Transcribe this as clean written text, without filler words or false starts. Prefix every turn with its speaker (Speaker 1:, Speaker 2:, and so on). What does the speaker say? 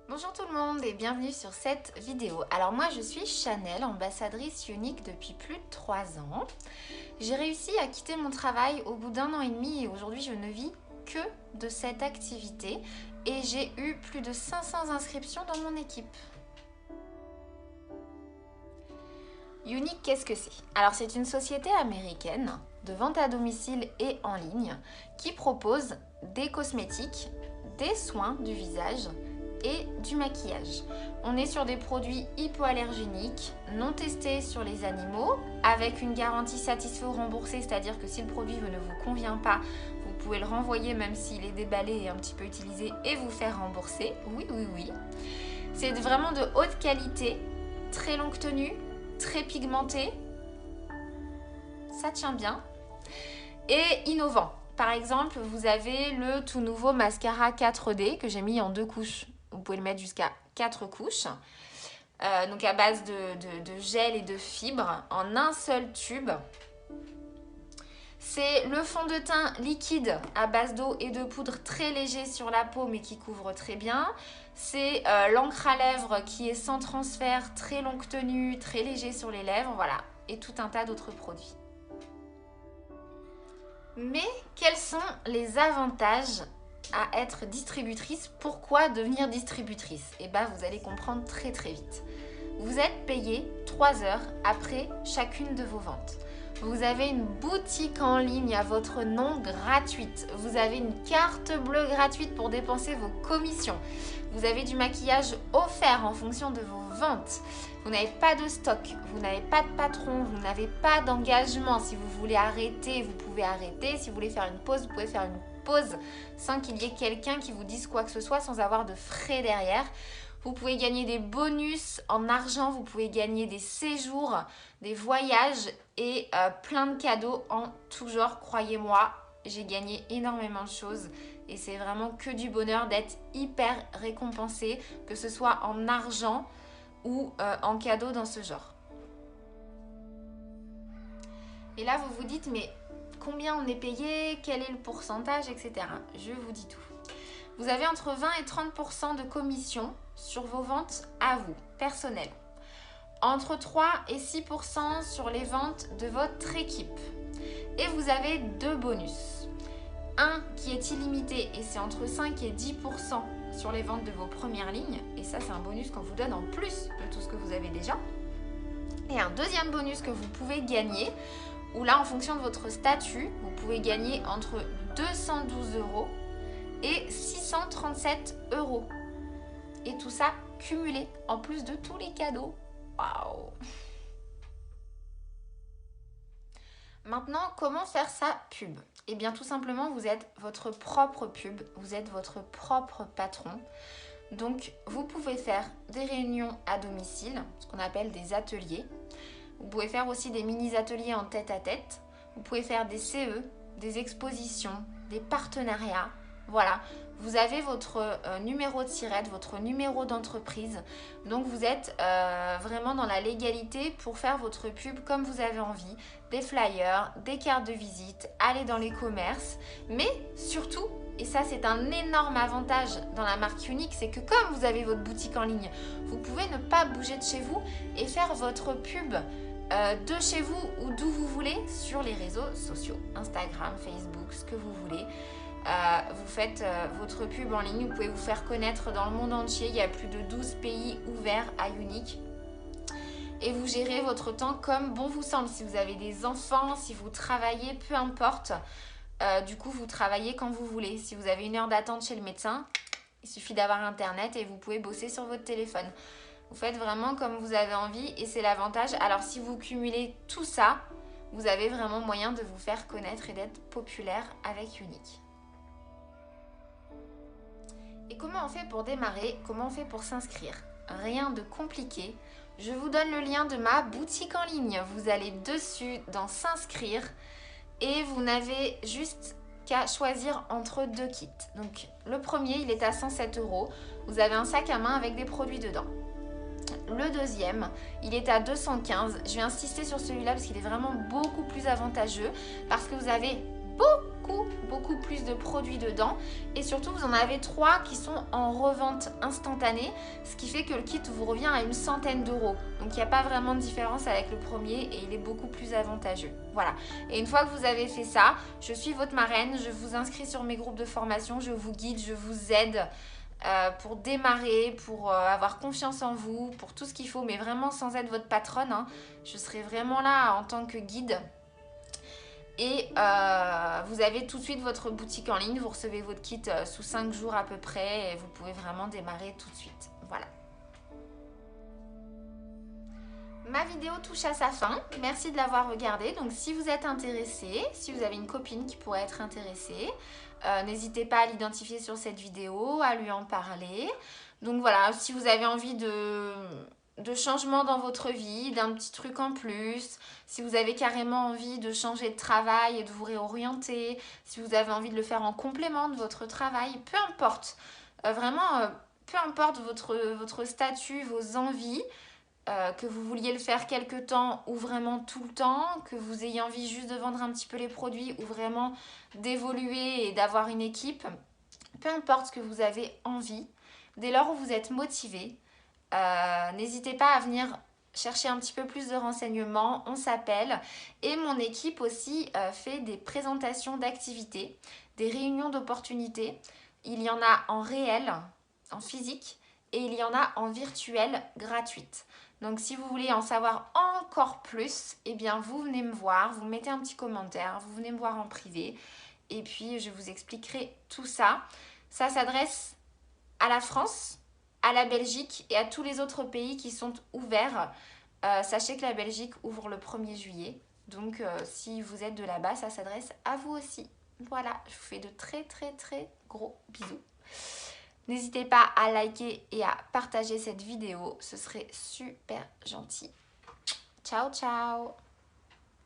Speaker 1: Bonjour tout le monde et bienvenue sur cette vidéo. Alors moi je suis Chanel, ambassadrice Younique depuis plus de 3 ans. J'ai réussi à quitter mon travail au bout d'1 an et demi et aujourd'hui je ne vis que de cette activité et j'ai eu plus de 500 inscriptions dans mon équipe. Younique, qu'est-ce que c'est? Alors c'est une société américaine de vente à domicile et en ligne qui propose des cosmétiques, des soins du visage et du maquillage. On est sur des produits hypoallergéniques, non testés sur les animaux, avec une garantie satisfait ou remboursée, c'est-à-dire que si le produit ne vous convient pas, vous pouvez le renvoyer même s'il est déballé et un petit peu utilisé et vous faire rembourser. Oui, oui, oui. C'est vraiment de haute qualité, très longue tenue, très pigmenté. Ça tient bien. Et innovant. Par exemple, vous avez le tout nouveau mascara 4D que j'ai mis en 2 couches. Vous pouvez le mettre jusqu'à 4 couches. Donc à base de gel et de fibres en un seul tube. C'est le fond de teint liquide à base d'eau et de poudre très léger sur la peau mais qui couvre très bien. C'est l'encre à lèvres qui est sans transfert, très longue tenue, très léger sur les lèvres. Voilà. Et tout un tas d'autres produits. Mais quels sont les avantages à être distributrice? Pourquoi devenir distributrice? Et bien vous allez comprendre très très vite. Vous êtes payé 3 heures après chacune de vos ventes. Vous avez une boutique en ligne à votre nom gratuite. Vous avez une carte bleue gratuite pour dépenser vos commissions. Vous avez du maquillage offert en fonction de vos ventes. Vous n'avez pas de stock, vous n'avez pas de patron, vous n'avez pas d'engagement. Si vous voulez arrêter, vous pouvez arrêter. Si vous voulez faire une pause, vous pouvez faire une pause sans qu'il y ait quelqu'un qui vous dise quoi que ce soit, sans avoir de frais derrière. Vous pouvez gagner des bonus en argent, vous pouvez gagner des séjours, des voyages et plein de cadeaux en tout genre. Croyez-moi, j'ai gagné énormément de choses et c'est vraiment que du bonheur d'être hyper récompensé, que ce soit en argent ou en cadeau dans ce genre. Et là, vous vous dites, mais combien on est payé? Quel est le pourcentage, etc. Je vous dis tout. Vous avez entre 20 et 30% de commission sur vos ventes à vous, personnelles. Entre 3 et 6% sur les ventes de votre équipe. Et vous avez 2 bonus. Un qui est illimité et c'est entre 5 et 10% sur les ventes de vos premières lignes. Et ça, c'est un bonus qu'on vous donne en plus de tout ce que vous avez déjà. Et un deuxième bonus que vous pouvez gagner, où là, en fonction de votre statut, vous pouvez gagner entre 212 € et 637 €. Et tout ça cumulé en plus de tous les cadeaux. Waouh! Maintenant, comment faire sa pub? Eh bien, tout simplement, vous êtes votre propre pub, vous êtes votre propre patron. Donc, vous pouvez faire des réunions à domicile, ce qu'on appelle des ateliers. Vous pouvez faire aussi des mini-ateliers en tête-à-tête. Vous pouvez faire des CE, des expositions, des partenariats. Voilà, vous avez votre numéro de SIRET, votre numéro d'entreprise. Donc, vous êtes vraiment dans la légalité pour faire votre pub comme vous avez envie. Des flyers, des cartes de visite, aller dans les commerces. Mais surtout, et ça c'est un énorme avantage dans la marque Younique, c'est que comme vous avez votre boutique en ligne, vous pouvez ne pas bouger de chez vous et faire votre pub de chez vous ou d'où vous voulez sur les réseaux sociaux, Instagram, Facebook, ce que vous voulez. Vous faites votre pub en ligne, vous pouvez vous faire connaître dans le monde entier. Il y a plus de 12 pays ouverts à Younique. Et vous gérez votre temps comme bon vous semble. Si vous avez des enfants, si vous travaillez, peu importe. Du coup, vous travaillez quand vous voulez. Si vous avez une heure d'attente chez le médecin, il suffit d'avoir Internet et vous pouvez bosser sur votre téléphone. Vous faites vraiment comme vous avez envie et c'est l'avantage. Alors, si vous cumulez tout ça, vous avez vraiment moyen de vous faire connaître et d'être populaire avec Younique. Et comment on fait pour démarrer? Comment on fait pour s'inscrire? Rien de compliqué. Je vous donne le lien de ma boutique en ligne. Vous allez dessus dans s'inscrire et vous n'avez juste qu'à choisir entre 2 kits. Donc le premier, il est à 107 €. Vous avez un sac à main avec des produits dedans. Le deuxième, il est à 215. Je vais insister sur celui-là parce qu'il est vraiment beaucoup plus avantageux parce que vous avez beaucoup plus de produits dedans. Et surtout, vous en avez 3 qui sont en revente instantanée, ce qui fait que le kit vous revient à une centaine d'euros. Donc, il n'y a pas vraiment de différence avec le premier et il est beaucoup plus avantageux. Voilà. Et une fois que vous avez fait ça, je suis votre marraine, je vous inscris sur mes groupes de formation, je vous guide, je vous aide pour démarrer, pour avoir confiance en vous, pour tout ce qu'il faut, mais vraiment sans être votre patronne, hein. Je serai vraiment là en tant que guide. Et vous avez tout de suite votre boutique en ligne, vous recevez votre kit sous 5 jours à peu près et vous pouvez vraiment démarrer tout de suite. Voilà. Ma vidéo touche à sa fin, merci de l'avoir regardée. Donc si vous êtes intéressé, si vous avez une copine qui pourrait être intéressée, n'hésitez pas à l'identifier sur cette vidéo, à lui en parler. Donc voilà, si vous avez envie de changement dans votre vie, d'un petit truc en plus, si vous avez carrément envie de changer de travail et de vous réorienter, si vous avez envie de le faire en complément de votre travail, peu importe, vraiment, peu importe votre statut, vos envies, que vous vouliez le faire quelque temps ou vraiment tout le temps, que vous ayez envie juste de vendre un petit peu les produits ou vraiment d'évoluer et d'avoir une équipe, peu importe ce que vous avez envie, dès lors où vous êtes motivé, n'hésitez pas à venir chercher un petit peu plus de renseignements, on s'appelle. Et mon équipe aussi fait des présentations d'activités, des réunions d'opportunités. Il y en a en réel, en physique, et il y en a en virtuel gratuite. Donc si vous voulez en savoir encore plus, eh bien vous venez me voir, vous mettez un petit commentaire, vous venez me voir en privé et puis je vous expliquerai tout ça. Ça s'adresse à la France, à la Belgique et à tous les autres pays qui sont ouverts. Sachez que la Belgique ouvre le 1er juillet. Donc si vous êtes de là-bas, ça s'adresse à vous aussi. Voilà, je vous fais de très gros bisous. N'hésitez pas à liker et à partager cette vidéo, ce serait super gentil. Ciao, ciao!